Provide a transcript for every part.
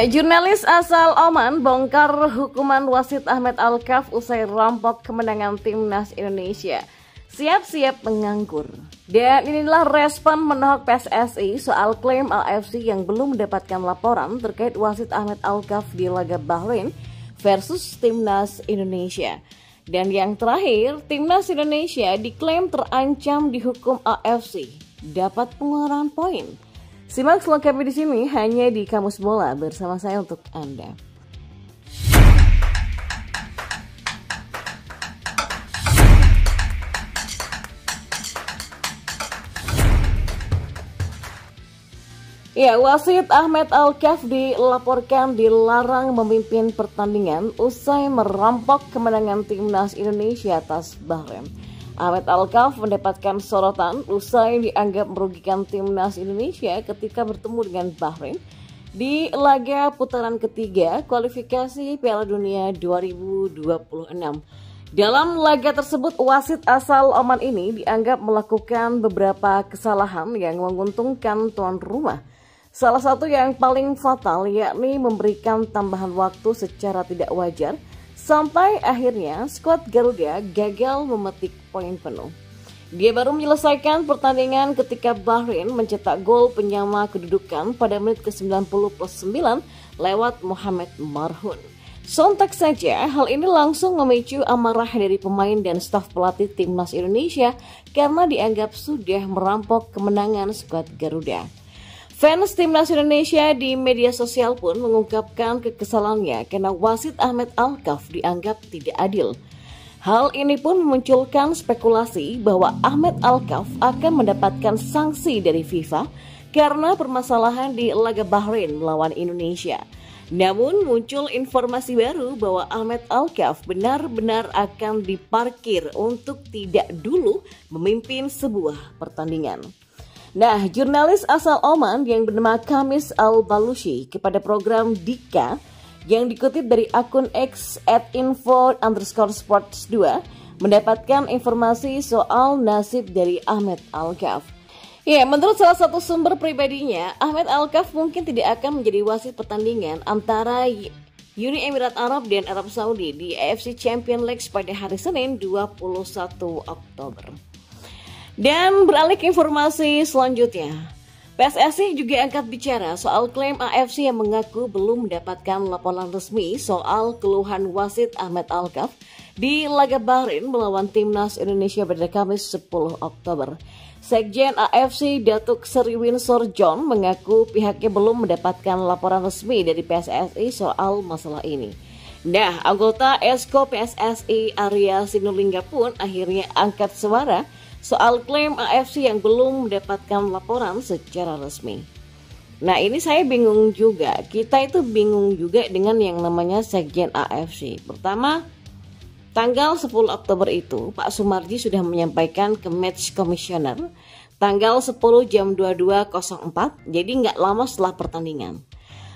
Ya, jurnalis asal Oman bongkar hukuman wasit Ahmed Alkaf usai rampok kemenangan timnas Indonesia. Siap-siap menganggur. Dan inilah respon menohok PSSI soal klaim AFC yang belum mendapatkan laporan terkait wasit Ahmed Alkaf di laga Bahrain versus timnas Indonesia. Dan yang terakhir, timnas Indonesia diklaim terancam dihukum AFC, dapat pengurangan poin. Simak selengkapnya di sini hanya di Kamus Bola bersama saya untuk Anda. Ya, wasit Ahmed Alkaf dilaporkan dilarang memimpin pertandingan usai merampok kemenangan timnas Indonesia atas Bahrain. Ahmed Alkaf mendapatkan sorotan usai dianggap merugikan timnas Indonesia ketika bertemu dengan Bahrain di laga putaran ketiga kualifikasi Piala Dunia 2026. Dalam laga tersebut, wasit asal Oman ini dianggap melakukan beberapa kesalahan yang menguntungkan tuan rumah. Salah satu yang paling fatal yakni memberikan tambahan waktu secara tidak wajar sampai akhirnya skuad Garuda gagal memetik poin penuh. Dia baru menyelesaikan pertandingan ketika Bahrain mencetak gol penyama kedudukan pada menit ke-90+9 lewat Mohamed Marhoun. Sontak saja hal ini langsung memicu amarah dari pemain dan staf pelatih timnas Indonesia karena dianggap sudah merampok kemenangan skuad Garuda. Fans timnas Indonesia di media sosial pun mengungkapkan kekesalannya karena wasit Ahmed Alkaf dianggap tidak adil. Hal ini pun memunculkan spekulasi bahwa Ahmed Alkaf akan mendapatkan sanksi dari FIFA karena permasalahan di laga Bahrain melawan Indonesia. Namun muncul informasi baru bahwa Ahmed Alkaf benar-benar akan diparkir untuk tidak dulu memimpin sebuah pertandingan. Nah, jurnalis asal Oman yang bernama Kamis Al-Balushi kepada program Dika yang dikutip dari akun X @info_sports2 mendapatkan informasi soal nasib dari Ahmed Alkaf. Ya, menurut salah satu sumber pribadinya, Ahmed Alkaf mungkin tidak akan menjadi wasit pertandingan antara Uni Emirat Arab dan Arab Saudi di AFC Champions League pada hari Senin 21 Oktober. Dan beralih ke informasi selanjutnya, PSSI juga angkat bicara soal klaim AFC yang mengaku belum mendapatkan laporan resmi soal keluhan wasit Ahmed Alkaf di laga Bahrain melawan timnas Indonesia pada Kamis 10 Oktober. Sekjen AFC Datuk Seri Winsor John mengaku pihaknya belum mendapatkan laporan resmi dari PSSI soal masalah ini. Nah, anggota Esko PSSI Arya Sinulinga pun akhirnya angkat suara soal klaim AFC yang belum mendapatkan laporan secara resmi. Nah, ini saya bingung juga. Kita itu bingung juga dengan yang namanya Sekjen AFC. Pertama, tanggal 10 Oktober itu Pak Sumarji sudah menyampaikan ke Match Commissioner tanggal 10 jam 22.04, jadi nggak lama setelah pertandingan.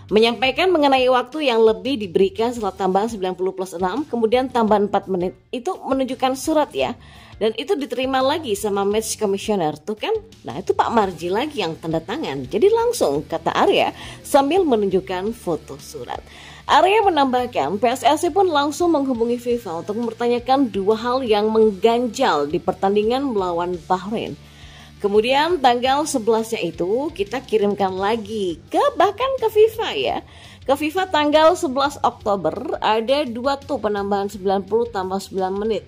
Menyampaikan mengenai waktu yang lebih diberikan setelah tambahan 90+6, kemudian tambahan 4 menit. Itu menunjukkan surat ya. Dan itu diterima lagi sama Match Commissioner tuh kan. Nah, itu Pak Marji lagi yang tanda tangan. Jadi langsung kata Arya sambil menunjukkan foto surat. Arya menambahkan PSSI pun langsung menghubungi FIFA untuk mempertanyakan dua hal yang mengganjal di pertandingan melawan Bahrain. Kemudian tanggal 11-nya itu kita kirimkan lagi bahkan ke FIFA ya. Ke FIFA tanggal 11 Oktober ada dua tuh penambahan 90 tambah 9 menit.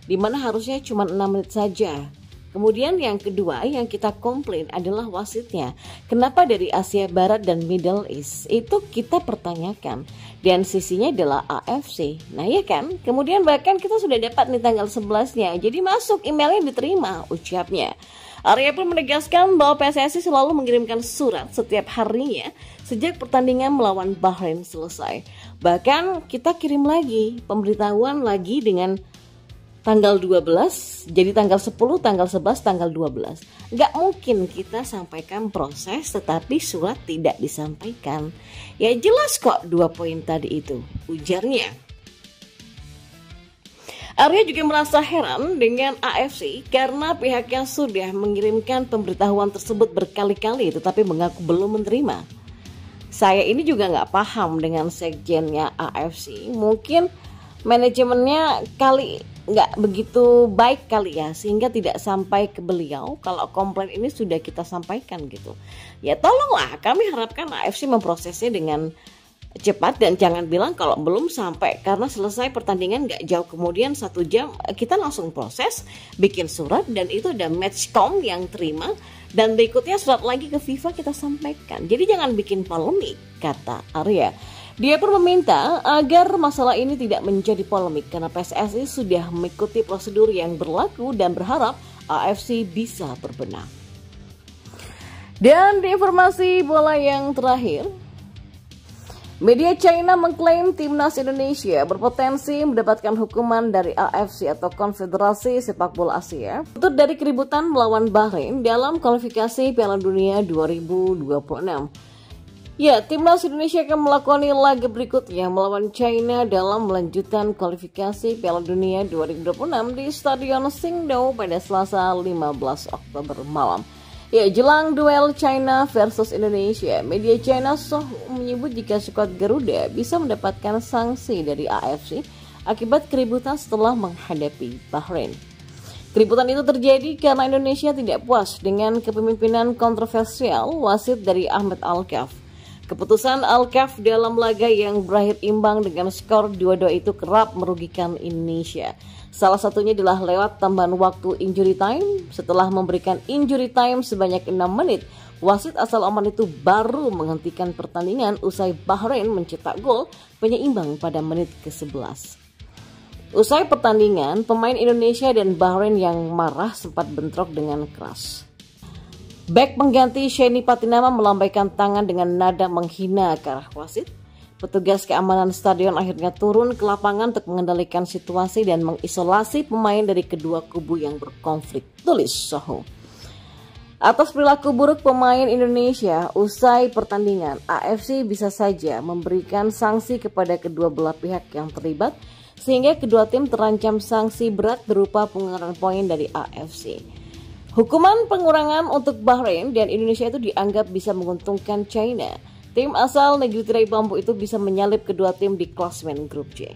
Di mana harusnya cuma 6 menit saja. Kemudian yang kedua yang kita komplain adalah wasitnya. Kenapa dari Asia Barat dan Middle East? Itu kita pertanyakan. Dan sisinya adalah AFC. Nah ya kan? Kemudian bahkan kita sudah dapat nih tanggal 11-nya. Jadi masuk emailnya diterima ucapnya. Arya pun menegaskan bahwa PSSI selalu mengirimkan surat setiap harinya sejak pertandingan melawan Bahrain selesai. Bahkan kita kirim lagi pemberitahuan lagi dengan tanggal 12, jadi tanggal 10, tanggal 11, tanggal 12. Nggak mungkin kita sampaikan proses tetapi surat tidak disampaikan. Ya jelas kok 2 poin tadi itu, ujarnya. Arya juga merasa heran dengan AFC karena pihaknya sudah mengirimkan pemberitahuan tersebut berkali-kali tetapi mengaku belum menerima. Saya ini juga nggak paham dengan sekjennya AFC. Mungkin manajemennya kali nggak begitu baik kali ya, sehingga tidak sampai ke beliau kalau komplain ini sudah kita sampaikan gitu. Ya tolonglah, kami harapkan AFC memprosesnya dengan cepat dan jangan bilang kalau belum sampai, karena selesai pertandingan gak jauh kemudian 1 jam kita langsung proses, bikin surat dan itu ada Matchcom yang terima dan berikutnya surat lagi ke FIFA kita sampaikan. Jadi jangan bikin polemik, kata Arya. Dia pun meminta agar masalah ini tidak menjadi polemik karena PSSI sudah mengikuti prosedur yang berlaku dan berharap AFC bisa berbenah. Dan di informasi bola yang terakhir, media China mengklaim timnas Indonesia berpotensi mendapatkan hukuman dari AFC atau Konfederasi Sepak Bola Asia untuk dari keributan melawan Bahrain dalam kualifikasi Piala Dunia 2026. Ya, timnas Indonesia akan melakoni laga berikutnya melawan China dalam melanjutkan kualifikasi Piala Dunia 2026 di Stadion Qingdao pada Selasa 15 Oktober malam. Ya, jelang duel China versus Indonesia, media China Sohu menyebut jika skuad Garuda bisa mendapatkan sanksi dari AFC akibat keributan setelah menghadapi Bahrain. Keributan itu terjadi karena Indonesia tidak puas dengan kepemimpinan kontroversial wasit dari Ahmed Alkaf. Keputusan Alkaf dalam laga yang berakhir imbang dengan skor 2-2 itu kerap merugikan Indonesia. Salah satunya adalah lewat tambahan waktu injury time. Setelah memberikan injury time sebanyak 6 menit, wasit asal Oman itu baru menghentikan pertandingan usai Bahrain mencetak gol penyeimbang pada menit ke-11. Usai pertandingan, pemain Indonesia dan Bahrain yang marah sempat bentrok dengan keras. Bek pengganti Sheni Patinama melambaikan tangan dengan nada menghina ke arah wasit. Petugas keamanan stadion akhirnya turun ke lapangan untuk mengendalikan situasi dan mengisolasi pemain dari kedua kubu yang berkonflik, tulis Soho. Atas perilaku buruk pemain Indonesia usai pertandingan, AFC bisa saja memberikan sanksi kepada kedua belah pihak yang terlibat, sehingga kedua tim terancam sanksi berat berupa pengurangan poin dari AFC. Hukuman pengurangan untuk Bahrain dan Indonesia itu dianggap bisa menguntungkan China. Tim asal negeri tirai bambu itu bisa menyalip kedua tim di klasemen grup J.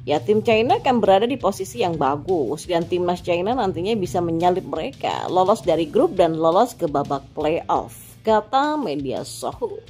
Ya, tim China akan berada di posisi yang bagus dan timnas China nantinya bisa menyalip mereka, lolos dari grup dan lolos ke babak playoff, kata media Sohu.